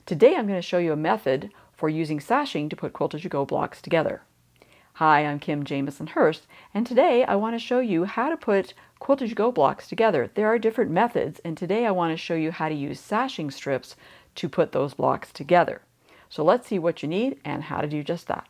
Today I'm going to show you a method for using sashing to put Quilt As You Go blocks together. Hi, I'm Kim Jamieson-Hirst, and today I want to show you how to put Quilt As You Go blocks together. There are different methods, and today I want to show you how to use sashing strips to put those blocks together. So let's see what you need and how to do just that.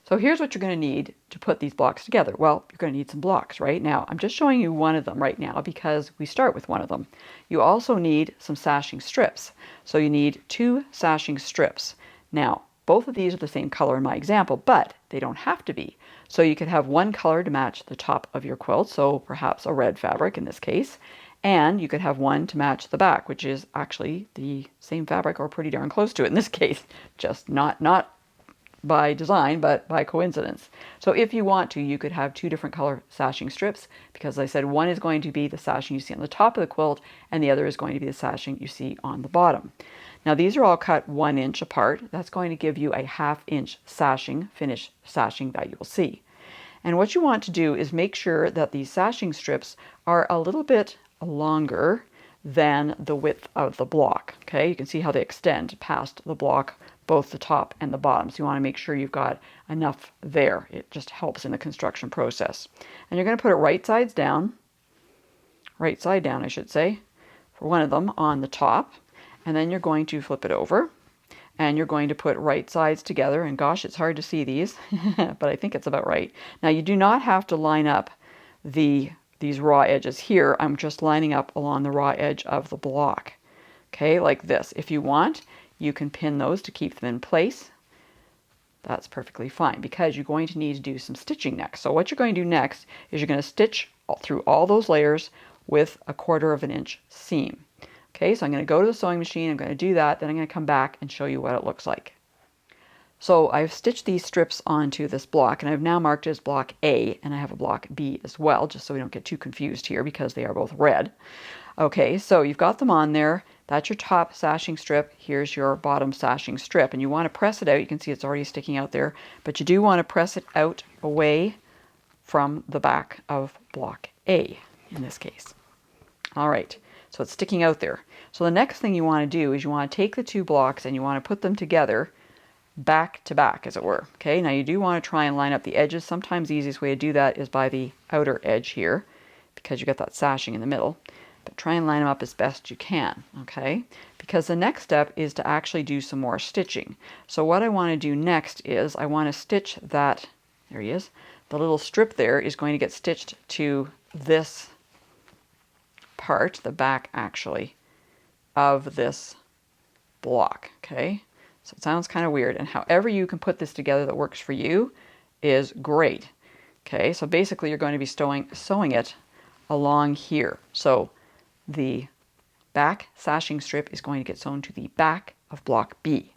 So here's what you're going to need to put these blocks together. Well, you're going to need some blocks, right? Now, I'm just showing you one of them right now because we start with one of them. You also need some sashing strips. So you need 2 sashing strips. Now, both of these are the same color in my example, but they don't have to be. So you could have one color to match the top of your quilt, so perhaps a red fabric in this case, and you could have one to match the back, which is actually the same fabric or pretty darn close to it in this case, just not by design, but by coincidence. So if you want to, you could have 2 different color sashing strips, because as I said, one is going to be the sashing you see on the top of the quilt, and the other is going to be the sashing you see on the bottom. Now these are all cut 1 inch apart. That's going to give you a 1/2 inch sashing, finished sashing that you will see. And what you want to do is make sure that these sashing strips are a little bit longer than the width of the block. Okay, you can see how they extend past the block, both the top and the bottom. So you want to make sure you've got enough there. It just helps in the construction process. And you're going to put it right side down, I should say, for one of them on the top. And then you're going to flip it over and you're going to put right sides together. And gosh, it's hard to see these, but I think it's about right. Now you do not have to line up these raw edges here. I'm just lining up along the raw edge of the block. Okay, like this. If you want, you can pin those to keep them in place. That's perfectly fine because you're going to need to do some stitching next. So what you're going to do next is you're going to stitch through all those layers with a 1/4 inch seam. Okay, so I'm going to go to the sewing machine, I'm going to do that, then I'm going to come back and show you what it looks like. So I've stitched these strips onto this block, and I've now marked it as block A, and I have a block B as well, just so we don't get too confused here because they are both red. Okay, so you've got them on there. That's your top sashing strip. Here's your bottom sashing strip, and you want to press it out. You can see it's already sticking out there, but you do want to press it out away from the back of block A in this case. All right, so it's sticking out there. So the next thing you want to do is you want to take the 2 blocks and you want to put them together back to back, as it were. Okay, now you do want to try and line up the edges. Sometimes the easiest way to do that is by the outer edge here, because you got that sashing in the middle. But try and line them up as best you can, okay? Because the next step is to actually do some more stitching. So what I want to do next is I want to stitch that, there he is, the little strip there is going to get stitched to this part, the back actually, of this block, okay? So it sounds kind of weird, and however you can put this together that works for you is great. Okay, so basically you're going to be sewing it along here. So the back sashing strip is going to get sewn to the back of block B.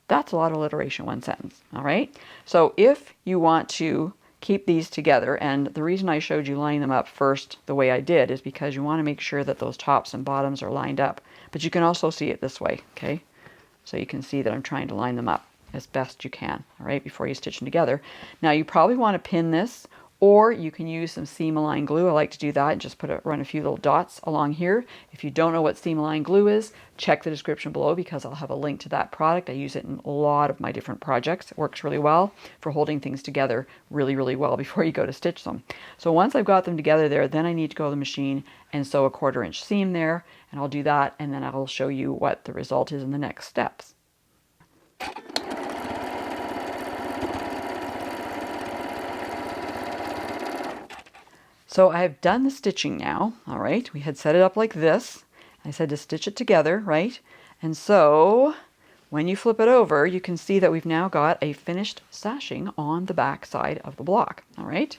That's a lot of alliteration in one sentence, all right? So if you want to keep these together, and the reason I showed you lining them up first the way I did is because you want to make sure that those tops and bottoms are lined up. But you can also see it this way, okay? So you can see that I'm trying to line them up as best you can, all right, before you stitch them together. Now you probably want to pin this, or you can use some seam-align glue. I like to do that and just run a few little dots along here. If you don't know what seam-align glue is, check the description below because I'll have a link to that product. I use it in a lot of my different projects. It works really well for holding things together really, really well before you go to stitch them. So once I've got them together there, then I need to go to the machine and sew a 1/4 inch seam there, and I'll do that, and then I'll show you what the result is in the next steps. So I've done the stitching now, all right? We had set it up like this. I said to stitch it together, right? And so when you flip it over, you can see that we've now got a finished sashing on the back side of the block, all right?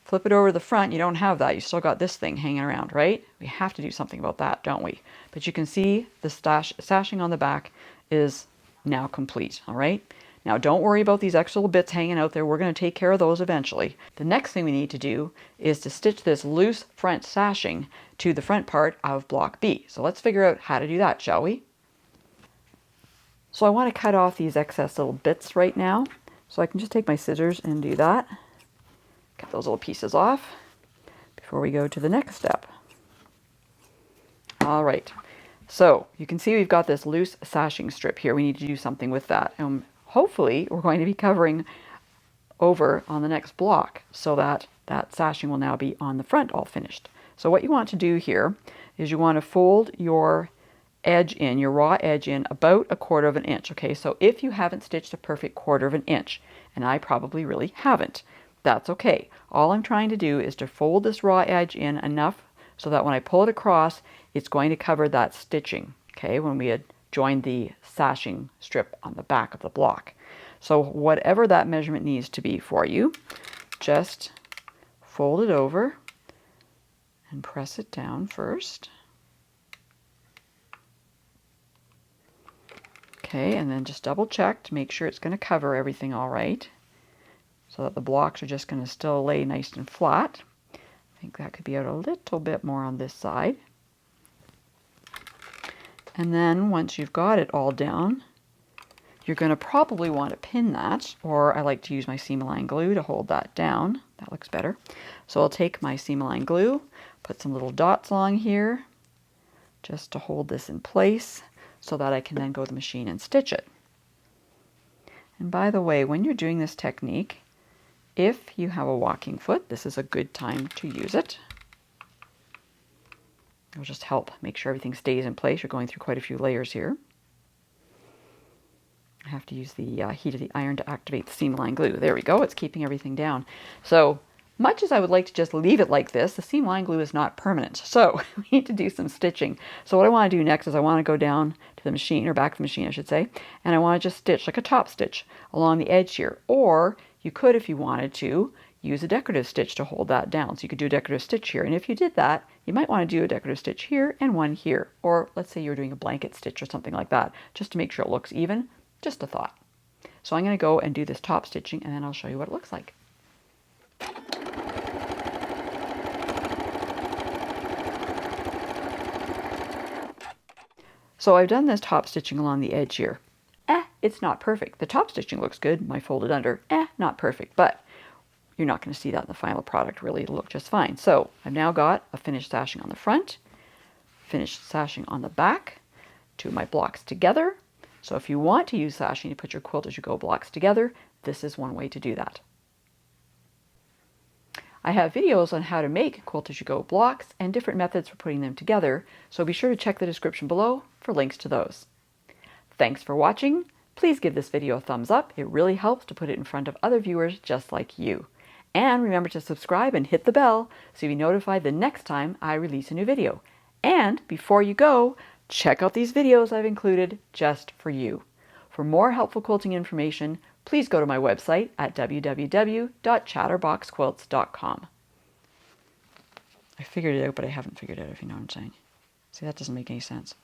Flip it over to the front, you don't have that. You still got this thing hanging around, right? We have to do something about that, don't we? But you can see the sashing on the back is now complete, all right? Now don't worry about these extra little bits hanging out there. We're going to take care of those eventually. The next thing we need to do is to stitch this loose front sashing to the front part of block B. So let's figure out how to do that, shall we? So I want to cut off these excess little bits right now. So I can just take my scissors and do that. Cut those little pieces off before we go to the next step. All right. So you can see we've got this loose sashing strip here. We need to do something with that. And hopefully we're going to be covering over on the next block so that that sashing will now be on the front all finished. So what you want to do here is you want to fold your edge in, your raw edge in about 1/4 inch. Okay, so if you haven't stitched a perfect 1/4 inch, and I probably really haven't, that's okay. All I'm trying to do is to fold this raw edge in enough so that when I pull it across, it's going to cover that stitching, okay, when we had joined the sashing strip on the back of the block. So whatever that measurement needs to be for you, just fold it over and press it down first. Okay, and then just double check to make sure it's going to cover everything all right, so that the blocks are just going to still lay nice and flat. I think that could be out a little bit more on this side. And then once you've got it all down, you're going to probably want to pin that, or I like to use my seam-align glue to hold that down. That looks better. So I'll take my seam-align glue, put some little dots along here, just to hold this in place so that I can then go to the machine and stitch it. And by the way, when you're doing this technique, if you have a walking foot, this is a good time to use it. It'll just help make sure everything stays in place. You're going through quite a few layers here. I have to use the heat of the iron to activate the seam-align glue. There we go, it's keeping everything down. So much as I would like to just leave it like this, the seam-align glue is not permanent. So we need to do some stitching. So what I want to do next is I want to go down to the machine, or back to the machine I should say, and I want to just stitch like a top stitch along the edge here. Or you could, if you wanted to, use a decorative stitch to hold that down. So you could do a decorative stitch here. And if you did that, you might want to do a decorative stitch here and one here. Or let's say you're doing a blanket stitch or something like that, just to make sure it looks even. Just a thought. So I'm going to go and do this top stitching, and then I'll show you what it looks like. So I've done this top stitching along the edge here. It's not perfect. The top stitching looks good. My folded under, not perfect, but you're not going to see that in the final product really. It'll look just fine. So I've now got a finished sashing on the front, finished sashing on the back, two of my blocks together. So if you want to use sashing to put your quilt as you go blocks together, this is one way to do that. I have videos on how to make quilt as you go blocks and different methods for putting them together, so be sure to check the description below for links to those. Thanks for watching. Please give this video a thumbs up. It really helps to put it in front of other viewers just like you. And remember to subscribe and hit the bell so you'll be notified the next time I release a new video. And before you go, check out these videos I've included just for you. For more helpful quilting information, please go to my website at www.chatterboxquilts.com. I figured it out, but I haven't figured it out, if you know what I'm saying. See, that doesn't make any sense.